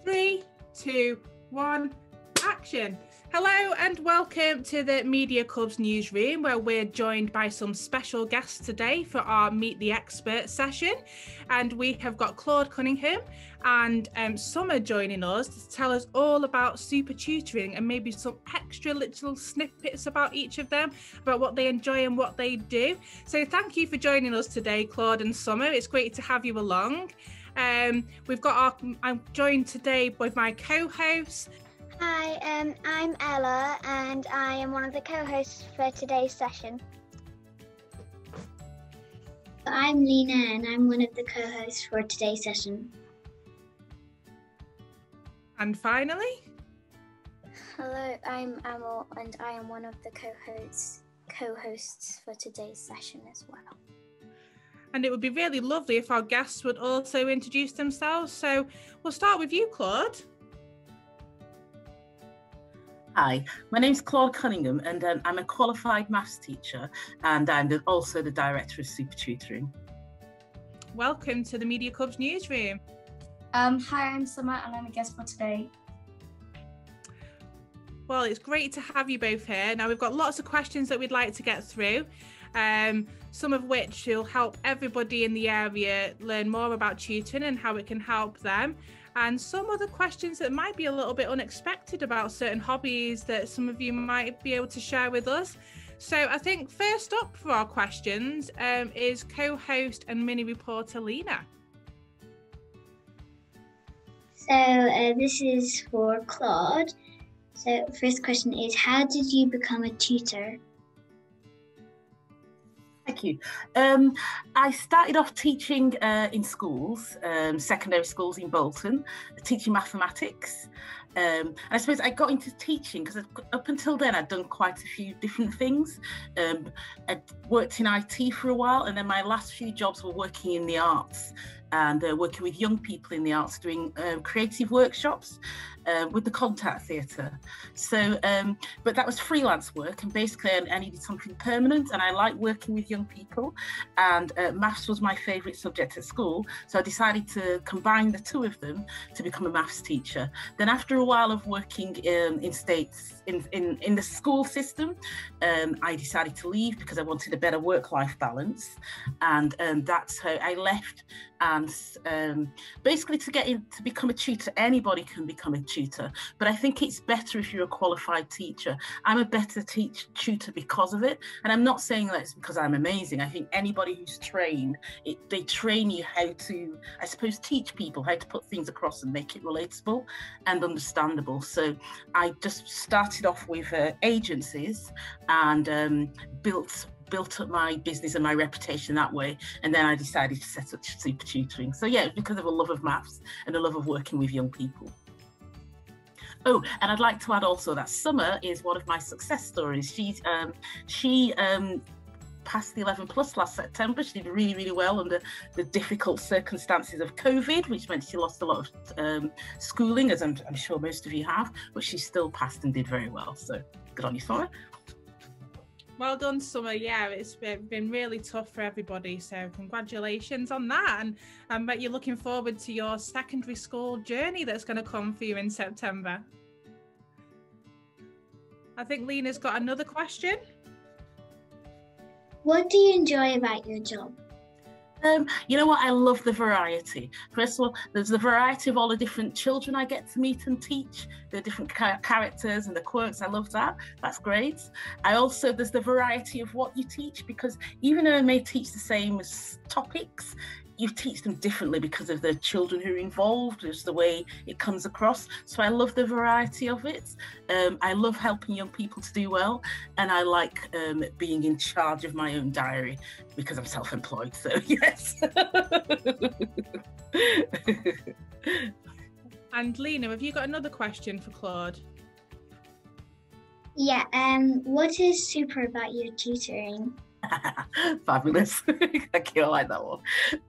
3, 2, 1, action. Hello and welcome to the Media Club's newsroom, where we're joined by some special guests today for our Meet the Expert session. And we have got Claud Cunningham and Summer joining us to tell us all about super tutoring and maybe some extra little snippets about each of them, about what they enjoy and what they do. So thank you for joining us today, Claud and Summer. It's great to have you along. I'm joined today by my co-hosts. Hi, I'm Ella and I am one of the co-hosts for today's session. I'm Lena and I'm one of the co-hosts for today's session. And finally, hello, I'm Amal and I am one of the co-hosts for today's session as well. And it would be really lovely if our guests would also introduce themselves. So we'll start with you, Claud. Hi, my name's Claud Cunningham and I'm a qualified maths teacher and I'm also the director of Super Tutoring. Welcome to the Media Club's newsroom. Hi, I'm Summer and I'm a guest for today. Well, it's great to have you both here. Now, we've got lots of questions that we'd like to get through, some of which will help everybody in the area learn more about tutoring and how it can help them. And some other questions that might be a little bit unexpected about certain hobbies that some of you might be able to share with us. So I think first up for our questions is co-host and mini reporter Lena. So this is for Claud. So first question is, how did you become a tutor? Thank you. I started off teaching in schools, secondary schools in Bolton, teaching mathematics. And I suppose I got into teaching because up until then I'd done quite a few different things. I'd worked in IT for a while, and then my last few jobs were working in the arts and working with young people in the arts, doing creative workshops with the Contact Theatre. So, but that was freelance work, and basically I needed something permanent, and I like working with young people, and maths was my favourite subject at school, so I decided to combine the two of them to become a maths teacher. Then after a while of working in the school system, I decided to leave because I wanted a better work-life balance, and that's how I left. And basically to become a tutor, anybody can become a tutor, but I think it's better if you're a qualified teacher. I'm a better tutor because of it, and I'm not saying that it's because I'm amazing. I think anybody who's trained, they train you how to, I suppose, teach people how to put things across and make it relatable and understandable. So I just started off with agencies and built up my business and my reputation that way, and then I decided to set up Super Tutoring. So yeah, it was because of a love of maths and a love of working with young people. Oh, and I'd like to add also that Summer is one of my success stories. She passed the 11 plus last September. She did really, really well under the difficult circumstances of COVID, which meant she lost a lot of schooling, as I'm sure most of you have, but she still passed and did very well. So good on you, Summer. Well done, Summer. Yeah, it's been really tough for everybody, so congratulations on that. And I bet you're looking forward to your secondary school journey that's going to come for you in September. I think Lena's got another question. What do you enjoy about your job? You know what, I love the variety. First of all, there's the variety of all the different children I get to meet and teach, the different characters and the quirks. I love that. That's great. There's the variety of what you teach, because even though I may teach the same topics, you teach them differently because of the children who are involved, just the way it comes across. So I love the variety of it. I love helping young people to do well, and I like being in charge of my own diary because I'm self-employed, so yes. And Lena, have you got another question for Claud? Yeah, what is super about your tutoring? Fabulous. Thank you. I like that one.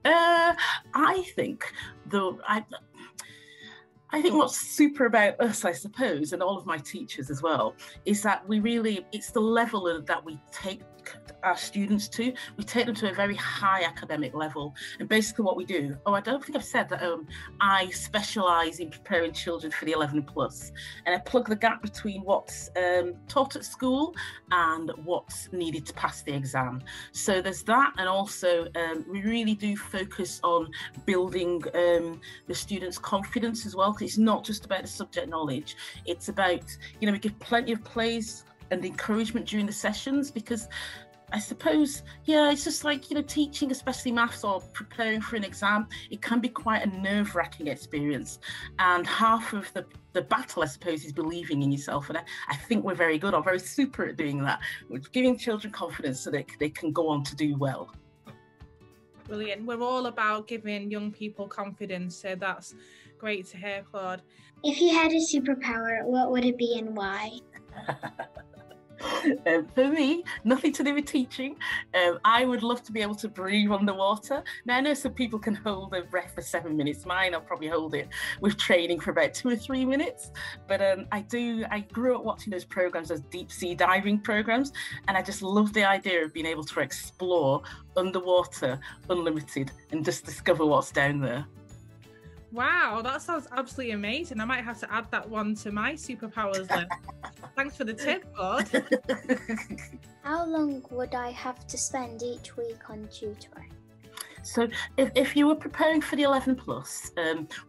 I think what's super about us, I suppose, and all of my teachers as well, is that it's the level that we take our students to. We take them to a very high academic level. And basically what we do, I don't think I've said that I specialise in preparing children for the 11 plus. And I plug the gap between what's taught at school and what's needed to pass the exam. So there's that, and also we really do focus on building the students' confidence as well, because it's not just about the subject knowledge. It's about, we give plenty of plays and encouragement during the sessions, because I suppose, it's just like, teaching, especially maths or preparing for an exam, it can be quite a nerve-wracking experience. And half of the battle, I suppose, is believing in yourself. And I think we're very good, or very super at doing that. We're giving children confidence so that they can go on to do well. Brilliant. We're all about giving young people confidence, so that's great to hear, Claude. If you had a superpower, what would it be and why? For me, nothing to do with teaching. I would love to be able to breathe underwater. Now, I know some people can hold their breath for 7 minutes. Mine, I'll probably hold it with training for about 2 or 3 minutes. But I grew up watching those programs, those deep sea diving programs, and I just love the idea of being able to explore underwater, unlimited, and just discover what's down there. Wow, that sounds absolutely amazing. I might have to add that one to my superpowers list. Thanks for the tip, Claude. How long would I have to spend each week on tutoring? So if you were preparing for the 11 plus,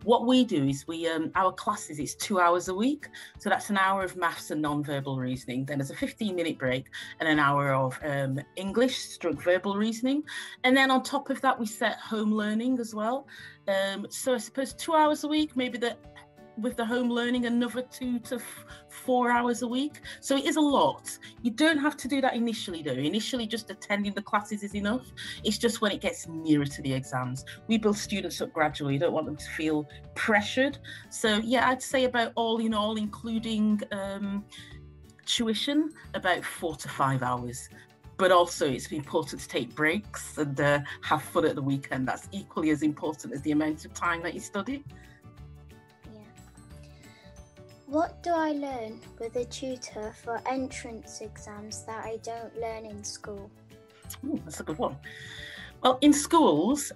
what we do is our classes, it's 2 hours a week. So that's an hour of maths and non-verbal reasoning. Then there's a 15-minute break and an hour of English / verbal reasoning. And then on top of that, we set home learning as well. So I suppose 2 hours a week, maybe with the home learning, another 2 to 4 hours a week. So it is a lot. You don't have to do that initially though. Initially, just attending the classes is enough. It's just when it gets nearer to the exams. We build students up gradually. You don't want them to feel pressured. So yeah, I'd say about all in all, including tuition, about 4 to 5 hours. But also it's important to take breaks and have fun at the weekend. That's equally as important as the amount of time that you study. What do I learn with a tutor for entrance exams that I don't learn in school? Ooh, that's a good one. Well, in schools,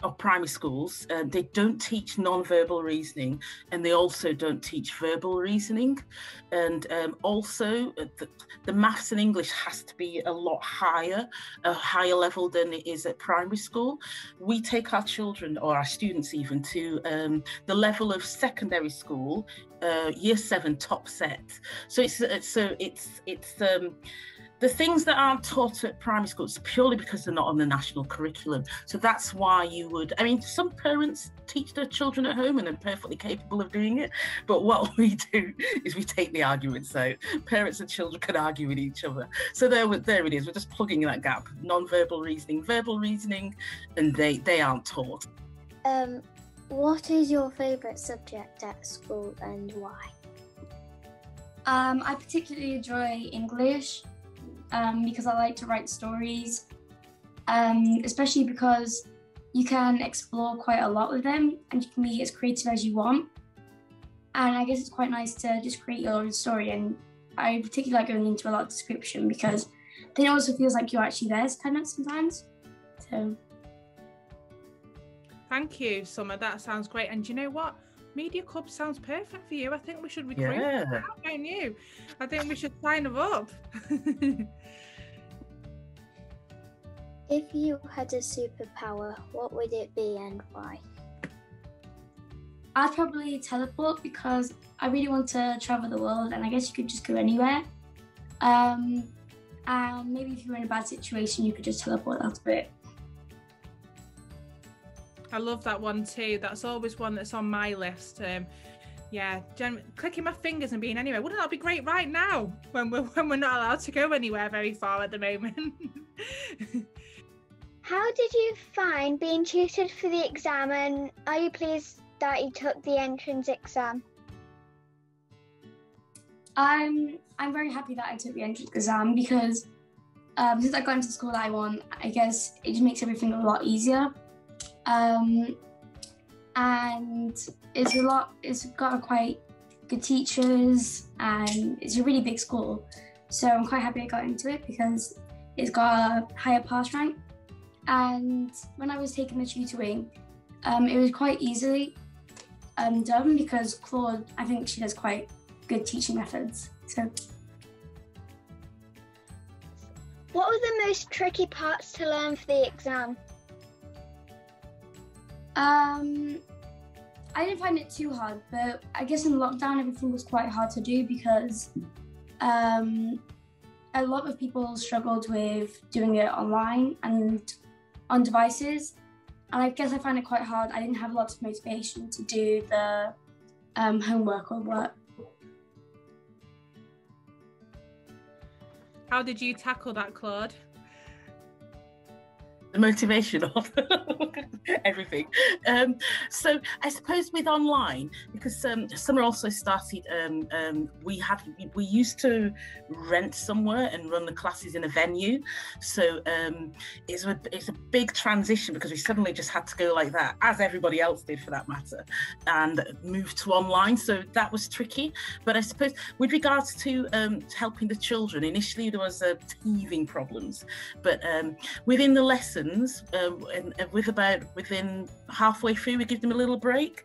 or primary schools, they don't teach non-verbal reasoning, and they also don't teach verbal reasoning. And also the maths and English has to be a lot higher, a higher level than it is at primary school. We take our children, or our students even, to the level of secondary school, year 7 top set. So it's the things that aren't taught at primary school, it's purely because they're not on the national curriculum. So that's why some parents teach their children at home and are perfectly capable of doing it. But what we do is we take the arguments out. Parents and children can argue with each other. So there it is. We're just plugging that gap. Non-verbal reasoning, verbal reasoning, and they aren't taught. What is your favourite subject at school and why? I particularly enjoy English. Because I like to write stories, especially because you can explore quite a lot with them and you can be as creative as you want. And I guess it's quite nice to just create your own story, and I particularly like going into a lot of description because then it also feels like you're actually there kind of sometimes. So. Thank you, Summer. That sounds great. And you know what? Media Club sounds perfect for you. I think we should recruit. Yeah. Don't you? I think we should sign them up. If you had a superpower, what would it be and why? I'd probably teleport because I really want to travel the world, and I guess you could just go anywhere. And maybe if you were in a bad situation, you could just teleport out of it. I love that one too. That's always one that's on my list. Clicking my fingers and being anywhere. Wouldn't that be great right now when we're not allowed to go anywhere very far at the moment? How did you find being tutored for the exam, and are you pleased that you took the entrance exam? I'm very happy that I took the entrance exam because since I got into the school I want, I guess it just makes everything a lot easier. And it's got quite good teachers and it's a really big school. So I'm quite happy I got into it because it's got a higher pass rank. And when I was taking the tutoring, it was quite easily done because Claude, I think she does quite good teaching methods. So, what were the most tricky parts to learn for the exam? I didn't find it too hard, but I guess in lockdown everything was quite hard to do because a lot of people struggled with doing it online and on devices. And I guess I find it quite hard. I didn't have lots of motivation to do the homework or work. How did you tackle that, Claude? The motivation of everything. So I suppose with online, because summer also started, we used to rent somewhere and run the classes in a venue. So it's a big transition because we suddenly just had to go like that, as everybody else did for that matter, and move to online. So that was tricky. But I suppose with regards to helping the children, initially there was teething problems, but within the lesson, and within halfway through, we give them a little break,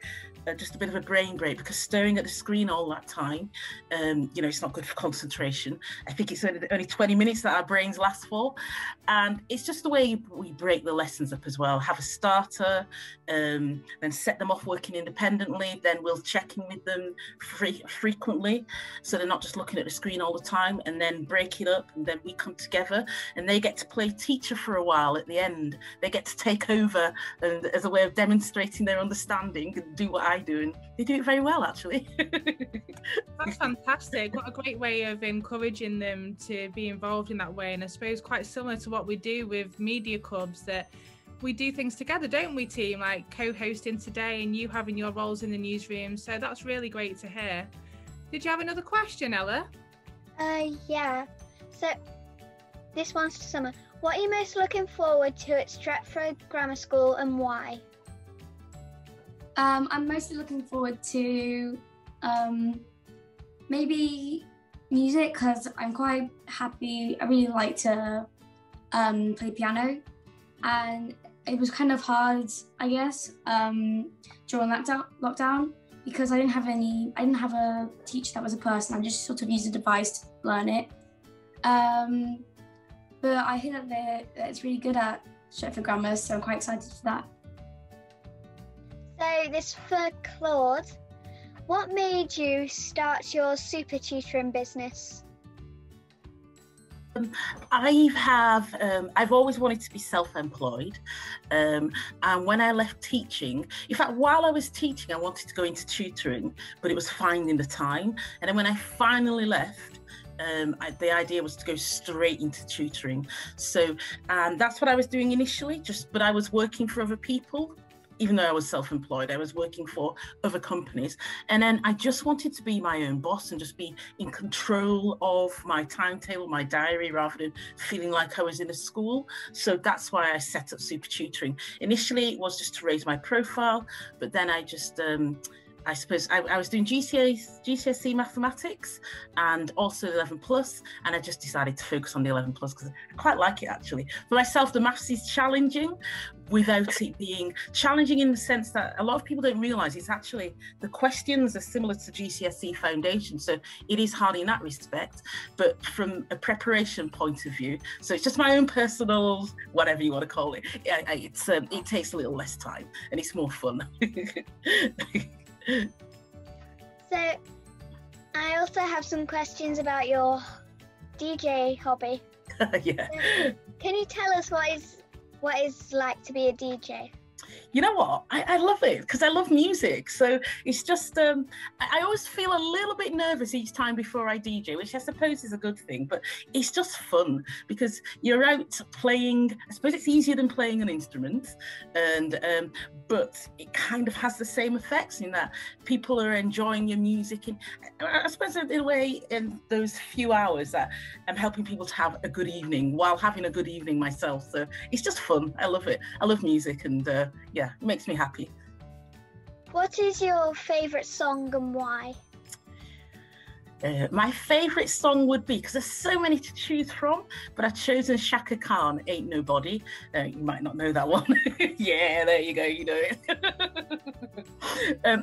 just a bit of a brain break, because staring at the screen all that time, it's not good for concentration. I think it's only 20 minutes that our brains last for, and it's just the way we break the lessons up as well. Have a starter, then set them off working independently, then we'll check in with them frequently, so they're not just looking at the screen all the time, and then break it up, and then we come together and they get to play teacher for a while. At the end, they get to take over and as a way of demonstrating their understanding and do what I do, and they do it very well, actually. That's fantastic. What a great way of encouraging them to be involved in that way. And I suppose quite similar to what we do with media clubs, that we do things together, don't we, team? Like co-hosting today and you having your roles in the newsroom. So that's really great to hear. Did you have another question, Ella? Yeah. So this one's to Summer. What are you most looking forward to at Stretford Grammar School and why? I'm mostly looking forward to maybe music, because I'm quite happy. I really like to play piano, and it was kind of hard, I guess, during lockdown because I didn't have a teacher that was a person. I just sort of used a device to learn it. But I hear that it's really good at Stretford Grammar, so I'm quite excited for that. So this for Claude. What made you start your super tutoring business? I've always wanted to be self-employed, and when I left teaching, in fact, while I was teaching, I wanted to go into tutoring, but it was finding the time. And then when I finally left, the idea was to go straight into tutoring. So, and that's what I was doing initially. But I was working for other people. Even though I was self-employed, I was working for other companies. And then I just wanted to be my own boss and just be in control of my timetable, my diary, rather than feeling like I was in a school. So that's why I set up Super Tutoring. Initially, it was just to raise my profile, but then I just, I suppose I was doing GCSE mathematics and also 11 plus, and I just decided to focus on the 11 plus because I quite like it actually. For myself, the maths is challenging without it being challenging in the sense that a lot of people don't realise it's actually, the questions are similar to GCSE foundation, so it is hard in that respect, but from a preparation point of view, so it's just my own personal, whatever you want to call it, it takes a little less time and it's more fun. So, I also have some questions about your DJ hobby. Yeah. So, can you tell us what it's like to be a DJ? You know what? I love it because I love music. So it's just, I always feel a little bit nervous each time before I DJ, which I suppose is a good thing, but it's just fun because you're out playing. I suppose it's easier than playing an instrument, and but it kind of has the same effects in that people are enjoying your music. And I suppose in a way, in those few hours that I'm helping people to have a good evening while having a good evening myself. So it's just fun. I love it. I love music, and yeah, it makes me happy. What is your favourite song and why? My favourite song would be, because there's so many to choose from, but I've chosen Shaka Khan, Ain't Nobody. You might not know that one. Yeah, there you go, you know it.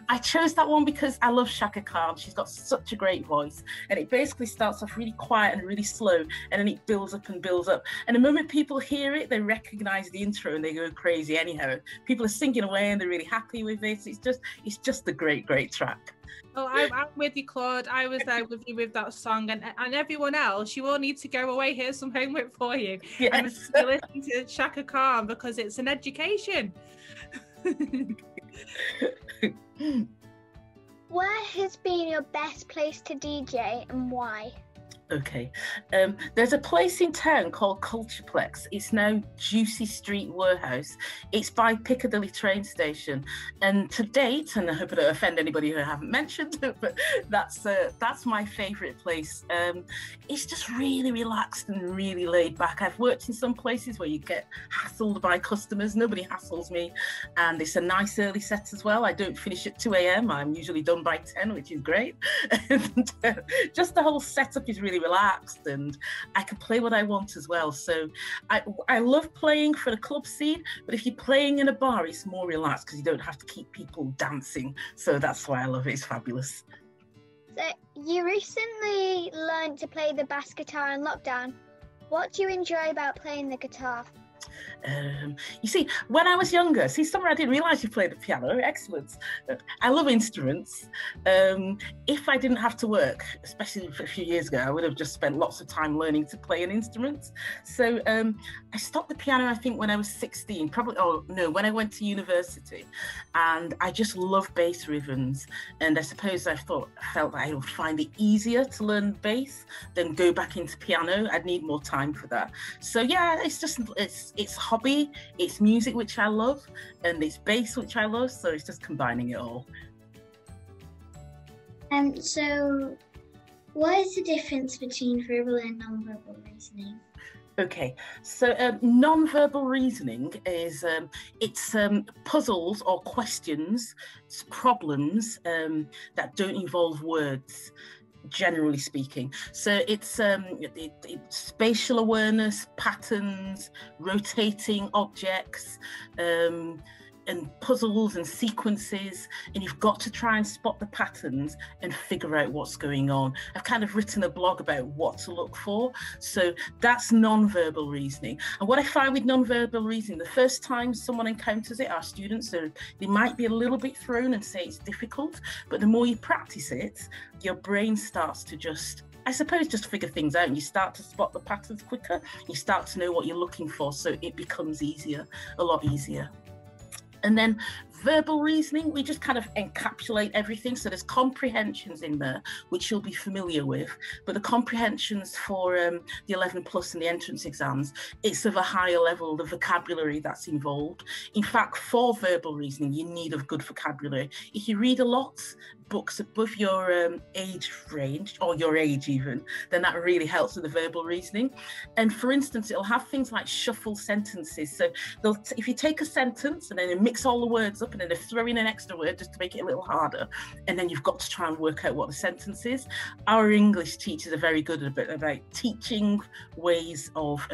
I chose that one because I love Shaka Khan. She's got such a great voice, and it basically starts off really quiet and really slow, and then it builds up and builds up. And the moment people hear it, they recognise the intro and they go crazy anyhow. People are singing away and they're really happy with it. It's just a great, great track. Oh, I'm with you, Claude. I was there with you with that song, and everyone else. You all need to go away. Here's some homework for you. Yes. And listen to Shaka Khan because it's an education. Where has been your best place to DJ and why? Okay, there's a place in town called Cultureplex. It's now Juicy Street Warehouse. It's by Piccadilly train station, and to date, and I hope I don't offend anybody who I haven't mentioned, but that's my favourite place. It's just really relaxed and really laid back. I've worked in some places where you get hassled by customers. Nobody hassles me, and it's a nice early set as well. I don't finish at 2 a.m. I'm usually done by 10, which is great. And just the whole setup is really relaxed, and I can play what I want as well. So I love playing for the club scene, but if you're playing in a bar, it's more relaxed because you don't have to keep people dancing. So that's why I love it. It's fabulous. So you recently learned to play the bass guitar in lockdown. What do you enjoy about playing the guitar? You see, when I was younger, somewhere I didn't realise you played the piano. Excellent. I love instruments. If I didn't have to work, especially a few years ago, I would have just spent lots of time learning to play an instrument. So I stopped the piano, I think, when I was 16, when I went to university, and I just love bass rhythms. And I suppose I felt that I would find it easier to learn bass than go back into piano. I'd need more time for that. So yeah, it's hobby, it's music which I love, and it's bass which I love, so it's just combining it all. So what is the difference between verbal and non-verbal reasoning? Okay, so non-verbal reasoning is it's puzzles or questions, problems that don't involve words, generally speaking. So it's spatial awareness, patterns, rotating objects, and puzzles and sequences, and you've got to try and spot the patterns and figure out what's going on. I've kind of written a blog about what to look for, so that's non-verbal reasoning. And what I find with non-verbal reasoning, the first time someone encounters it, our students, so they might be a little bit thrown and say it's difficult, but the more you practice it, your brain starts to just figure things out, and you start to spot the patterns quicker. You start to know what you're looking for, so it becomes a lot easier. And then verbal reasoning, we just kind of encapsulate everything. So there's comprehensions in there, which you'll be familiar with, but the comprehensions for the 11 plus and the entrance exams, it's of a higher level, the vocabulary that's involved. In fact, for verbal reasoning, you need a good vocabulary. If you read a lot, books above your age range, or your age even, then that really helps with the verbal reasoning. And for instance, it'll have things like shuffle sentences. So if you take a sentence and then you mix all the words up, and then they throw in an extra word just to make it a little harder, and then you've got to try and work out what the sentence is. Our English teachers are very good about teaching ways of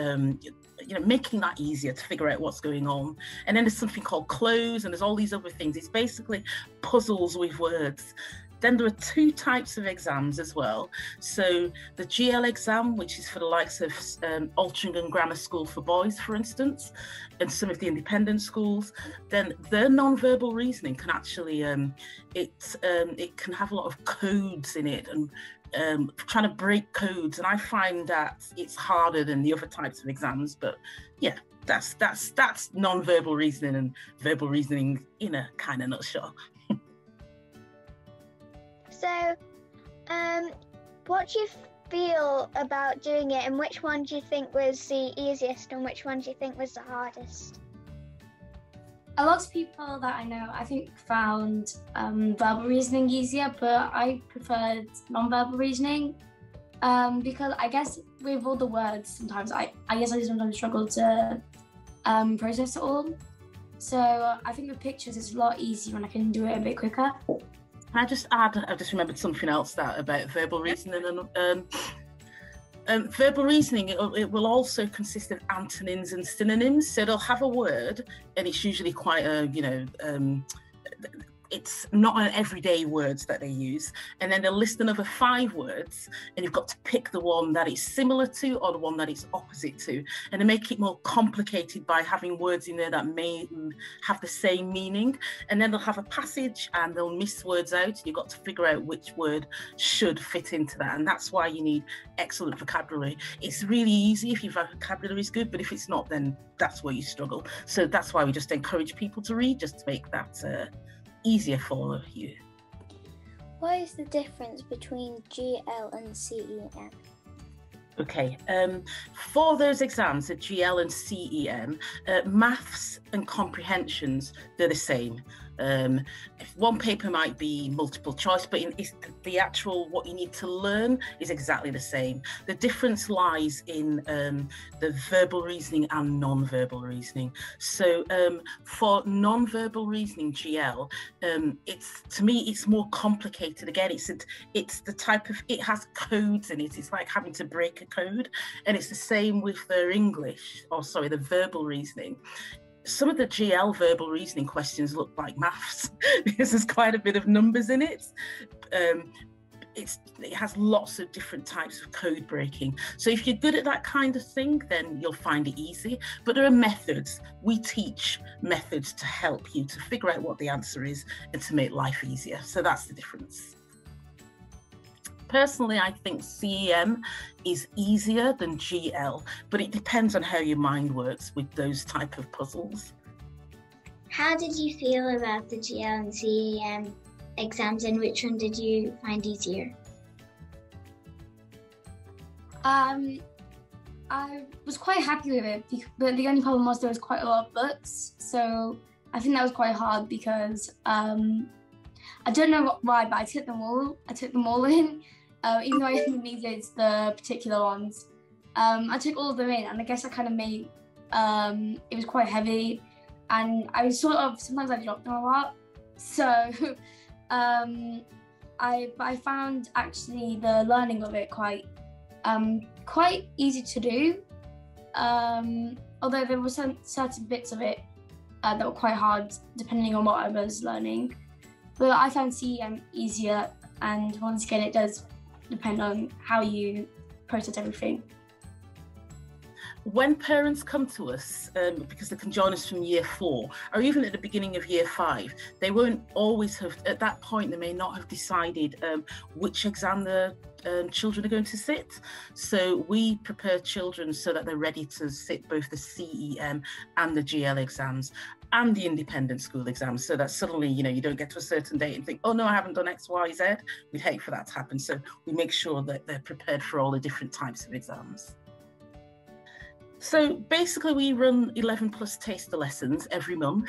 making that easier to figure out what's going on. And then there's something called close, and there's all these other things. It's basically puzzles with words. Then there are two types of exams as well. So the GL exam, which is for the likes of Altrincham Grammar School for boys, for instance, and some of the independent schools, then their non-verbal reasoning can actually, it can have a lot of codes in it, and trying to break codes. And I find that it's harder than the other types of exams, but yeah, that's non-verbal reasoning and verbal reasoning in a kind of nutshell. So, what do you feel about doing it, and which one do you think was the easiest, and which one do you think was the hardest? A lot of people that I know, I think, found verbal reasoning easier, but I preferred non-verbal reasoning because I guess with all the words, sometimes I sometimes struggle to process it all. So I think with pictures, it's a lot easier and I can do it a bit quicker. Can I just add, I just remembered something else about verbal reasoning. And verbal reasoning, it will also consist of antonyms and synonyms. So they'll have a word, and it's usually quite a, it's not an everyday words that they use. And then they'll list another 5 words, and you've got to pick the one that it's similar to or the one that it's opposite to. And they make it more complicated by having words in there that may have the same meaning. And then they'll have a passage and they'll miss words out, and you've got to figure out which word should fit into that. And that's why you need excellent vocabulary. It's really easy if your vocabulary is good, but if it's not, then that's where you struggle. So that's why we just encourage people to read, just to make that easier for you. What is the difference between GL and CEM? Okay, for those exams, the GL and CEM, maths and comprehensions, they're the same. One paper might be multiple choice, but the actual what you need to learn is exactly the same. The difference lies in the verbal reasoning and non-verbal reasoning. So for non-verbal reasoning, GL, to me it's more complicated. Again, it's the type of, it has codes in it. It's like having to break a code, and it's the same with the verbal reasoning. Some of the GL verbal reasoning questions look like maths because there's quite a bit of numbers in it. It has lots of different types of code breaking. So if you're good at that kind of thing, then you'll find it easy. But there are methods. We teach methods to help you to figure out what the answer is and to make life easier. So that's the difference. Personally, I think CEM is easier than GL, but it depends on how your mind works with those type of puzzles. How did you feel about the GL and CEM exams, and which one did you find easier? I was quite happy with it, but the only problem was there was quite a lot of books, so I think that was quite hard because I don't know why, but I took them all in. Even though I didn't needed the particular ones, I took all of them in, and I guess I kind of made it was quite heavy, and I was sometimes I dropped them a lot. So I found actually the learning of it quite easy to do. Although there were certain bits of it that were quite hard depending on what I was learning. But I found CEM easier, and once again it does depend on how you process everything. When parents come to us, because they can join us from year 4, or even at the beginning of year 5, they won't always have, at that point, they may not have decided which exam the children are going to sit. So we prepare children so that they're ready to sit both the CEM and the GL exams and the independent school exams, so that suddenly, you don't get to a certain date and think, oh no, I haven't done X, Y, Z. We'd hate for that to happen. So we make sure that they're prepared for all the different types of exams. So basically we run 11 plus taster lessons every month,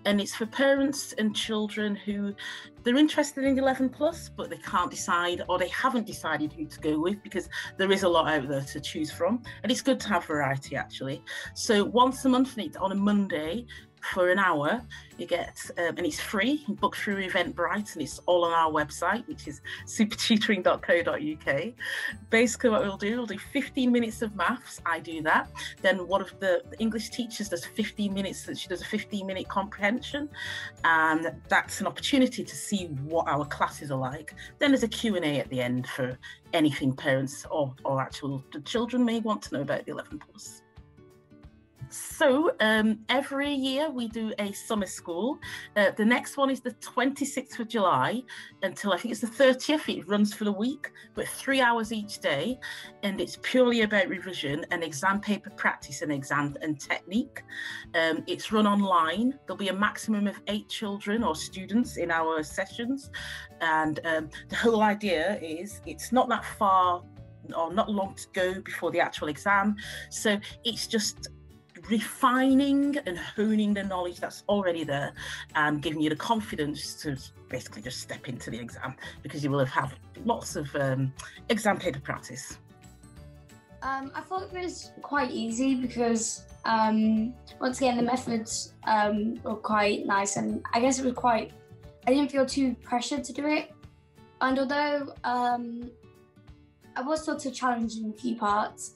and it's for parents and children who they're interested in 11 plus, but they can't decide, or they haven't decided who to go with, because there is a lot out there to choose from, and it's good to have variety actually. So once a month, on a Monday, for an hour, you get, and it's free, you book through Eventbrite, and it's all on our website, which is supertutoring.co.uk. Basically what we'll do 15 minutes of maths, I do that. Then one of the English teachers does 15 minutes, she does a 15-minute comprehension, and that's an opportunity to see what our classes are like. Then there's a Q&A at the end for anything parents or actual the children may want to know about the 11 plus. So every year we do a summer school. The next one is the 26th of July until I think it's the 30th. It runs for the week, but 3 hours each day. And it's purely about revision and exam paper practice and exam and technique. It's run online. There'll be a maximum of 8 children or students in our sessions. And the whole idea is it's not that far or not long to go before the actual exam. So it's just refining and honing the knowledge that's already there and giving you the confidence to basically just step into the exam, because you will have had lots of exam paper practice. I thought it was quite easy because once again the methods were quite nice, and I guess it was quite I didn't feel too pressured to do it. And although I was sort of challenged in a few parts,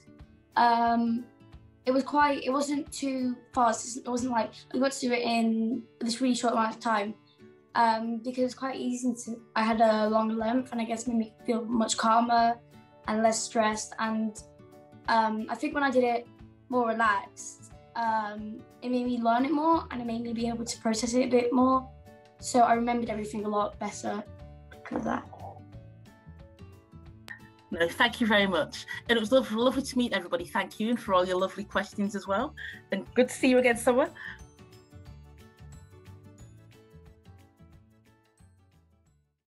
it wasn't too fast. It wasn't like I got to do it in this really short amount of time, because it's quite easy I had a longer length, and I guess made me feel much calmer and less stressed. And I think when I did it more relaxed, it made me learn it more, and it made me be able to process it a bit more. So I remembered everything a lot better because of that. No, thank you very much. And it was lovely to meet everybody. Thank you, and for all your lovely questions as well. And good to see you again, Summer.